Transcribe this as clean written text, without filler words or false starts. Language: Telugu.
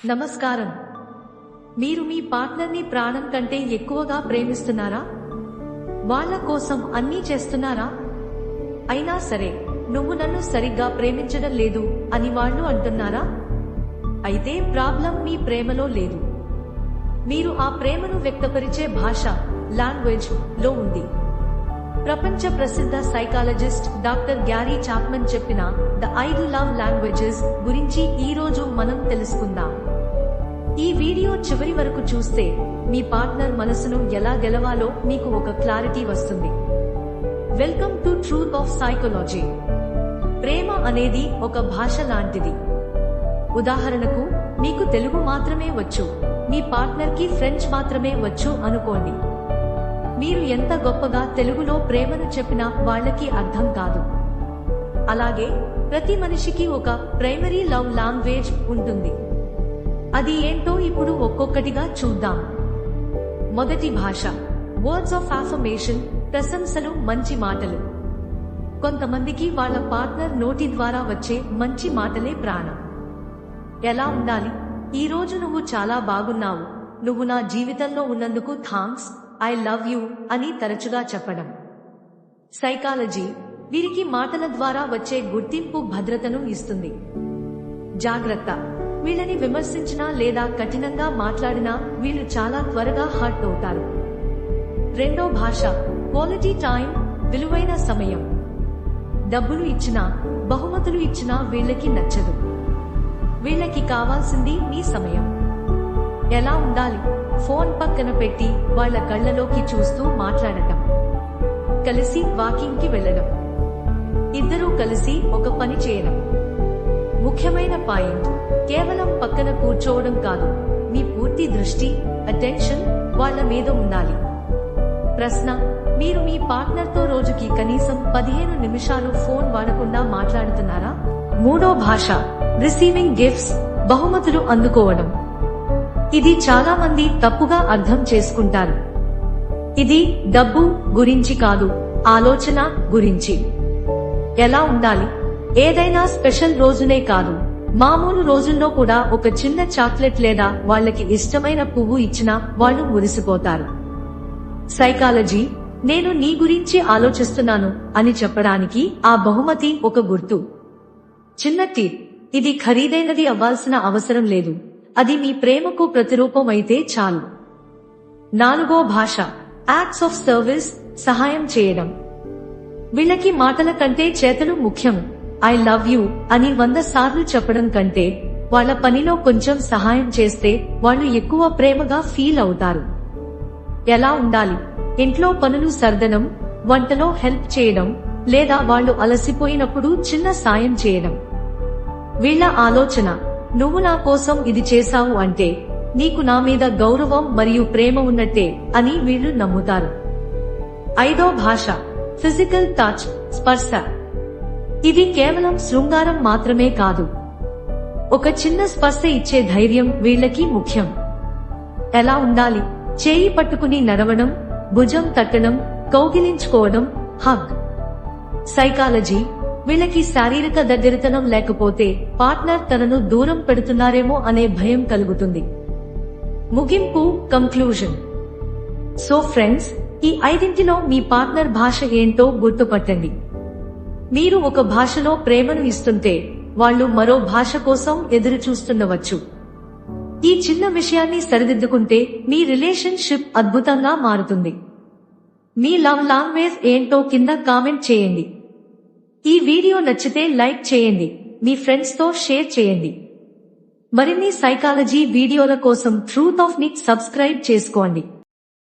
నమస్కారం. మీరు మీ పార్ట్నర్ని ప్రాణం కంటే ఎక్కువగా ప్రేమిస్తున్నారా? వాళ్ళ కోసం అన్నీ చేస్తున్నారా? అయినా సరే నువ్వు నన్ను సరిగ్గా ప్రేమించడం లేదు అని వాళ్ళు అంటున్నారా? అయితే ప్రాబ్లం మీ ప్రేమలో లేదు, మీరు ఆ ప్రేమను వ్యక్తపరిచే భాష, లాంగ్వేజ్ లో ఉంది. ప్రపంచ ప్రసిద్ధ సైకాలజిస్ట్ డాక్టర్ గ్యారీ చాప్మన్ చెప్పిన ద 5 లవ్ లాంగ్వేజెస్ గురించి ఈ రోజు మనం తెలుసుకుందాం. ఈ వీడియో చివరి వరకు చూస్తే మీ పార్ట్నర్ మనసును ఎలా గెలవాలో మీకు ఒక క్లారిటీ వస్తుంది. Welcome to truth of psychology. ప్రేమ అనేది ఒక భాష లాంటిది. ఉదాహరణకు, మీకు తెలుగు మాత్రమే వచ్చు, మీ పార్ట్నర్ కి ఫ్రెంచ్ మాత్రమే వచ్చు అనుకోండి. మీరు ఎంత గొప్పగా తెలుగులో ప్రేమను చెప్పినా వాళ్ళకి అర్థం కాదు. అలాగే ప్రతి మనిషికి ఒక ప్రైమరీ లవ్ లాంగ్వేజ్ ఉంటుంది. అది ఏంటో ఇప్పుడు ఒక్కొక్కటిగా చూద్దాం. మొదటి భాష వర్డ్స్ ఆఫ్ అఫర్మేషన్, ప్రశంసలు, మంచి మాటలు. కొంతమందికి వాళ్ళ పార్ట్నర్ నోటి ద్వారా వచ్చే మంచి మాటలే ప్రాణం. ఎలా ఉండాలి? ఈ రోజు నువ్వు చాలా బాగున్నావు, నువ్వు నా జీవితంలో ఉన్నందుకు థాంక్స్, ఐ లవ్ యూ అని తరచుగా చెప్పడం. సైకాలజీ వీరికి మాటల ద్వారా వచ్చే గుర్తింపు భద్రతను ఇస్తుంది. జాగ్రత్త, వీళ్ళని విమర్శించినా లేదా కఠినంగా మాట్లాడినా వీళ్ళు చాలా త్వరగా హర్ట్ అవుతారు. రెండో భాష క్వాలిటీ టైం, విలువైన సమయం. డబ్బులు ఇచ్చినా, బహుమతులు ఇచ్చినా వీళ్ళకి నచ్చదు. వీళ్ళకి కావాల్సింది మీ సమయం. ఎలా ఉండాలి? ఫోన్ పక్కన పెట్టి వాళ్ళ కళ్ళలోకి చూస్తూ మాట్లాడటం. కలిసి వాకింగ్ కి వెళ్లడం. ఇద్దరూ కలిసి ఒక పని చేయడం. ముఖ్యమైన పాయింట్, కేవలం పక్కన కూర్చోవడం కాదు, మీ పూర్తి దృష్టి, అటెన్షన్ వాళ్ళ మీద ఉండాలి. ప్రశ్న: మీరు మీ పార్ట్నర్ తో రోజుకి కనీసం 15 నిమిషాలు ఫోన్ వాడకుండా మాట్లాడుతున్నారా? మూడో భాష రిసీవింగ్ గిఫ్ట్స్, బహుమతులు అందుకోవడం. ఇది చాలా మంది తప్పుగా అర్థం చేసుకుంటారు. ఇది డబ్బు గురించి కాదు, ఆలోచన గురించి. ఎలా ఉండాలి? ఏదైనా స్పెషల్ రోజునే కాదు, మామూలు రోజుల్లో కూడా ఒక చిన్న చాక్లెట్ లేదా వాళ్ళకి ఇష్టమైన పువ్వు ఇచ్చినా వాళ్ళు మురిసిపోతారు. సైకాలజీ నేను నీ గురించి ఆలోచిస్తున్నాను అని చెప్పడానికి ఆ బహుమతి ఒక గుర్తు. చిన్న టిప్, ఇది ఖరీదైనది అవ్వాల్సిన అవసరం లేదు, అది మీ ప్రేమకు ప్రతిరూపం అయితే చాలు. నాలుగో భాష యాక్ట్స్ ఆఫ్ సర్వీస్, సహాయం చేయడం. వీళ్ళకి మాటల కంటే చేతలు ముఖ్యం. ఐ లవ్ యూ అని 100 సార్లు చెప్పడం కంటే వాళ్ళ పనిలో కొంచెం సహాయం చేస్తే వాళ్ళు ఎక్కువ ప్రేమగా ఫీల్ అవుతారు. ఎలా ఉండాలి? ఇంట్లో పనులు సర్దడం, వంటలో హెల్ప్ చేయడం, లేదా వాళ్ళు అలసిపోయినప్పుడు చిన్న సాయం చేయడం. వీళ్ళ ఆలోచన, నువ్వు నా కోసం ఇది చేశావు అంటే నీకు నా మీద గౌరవం మరియు ప్రేమ ఉన్నట్టే అని వీళ్ళు నమ్ముతారు. ఐదో భాష ఫిజికల్ టచ్, స్పర్శ. ఇది కేవలం శృంగారం మాత్రమే కాదు, ఒక చిన్న స్పర్శ ఇచ్చే ధైర్యం వీళ్ళకి ముఖ్యం. ఎలా ఉండాలి? చేయి పట్టుకుని నడవడం, భుజం తట్టడం, కౌగిలించుకోవడం, హగ్. సైకాలజీ వీళ్ళకి శారీరక దగ్గరతనం లేకపోతే పార్ట్నర్ తనను దూరం పెడుతున్నారేమో అనే భయం కలుగుతుంది. ముగింపు, కంక్లూజన్. సో ఫ్రెండ్స్, ఈ 5 మీ పార్ట్నర్ భాష ఏంటో గుర్తుపట్టండి. మీరు ఒక భాషలో ప్రేమను ఇస్తుంటే వాళ్ళు మరో భాష కోసం ఎదురు చూస్తుండవచ్చు. ఈ చిన్న విషయాన్ని సరిదిద్దుకుంటే మీ రిలేషన్షిప్ అద్భుతంగా మారుతుంది. మీ లవ్ లాంగ్వేజ్ ఏంటో కింద కామెంట్ చేయండి. ఈ వీడియో నచ్చితే లైక్ చేయండి, మీ ఫ్రెండ్స్ తో షేర్ చేయండి. మరిన్ని సైకాలజీ వీడియోల కోసం ట్రూత్ ఆఫ్ ని సబ్స్క్రైబ్ చేసుకోండి.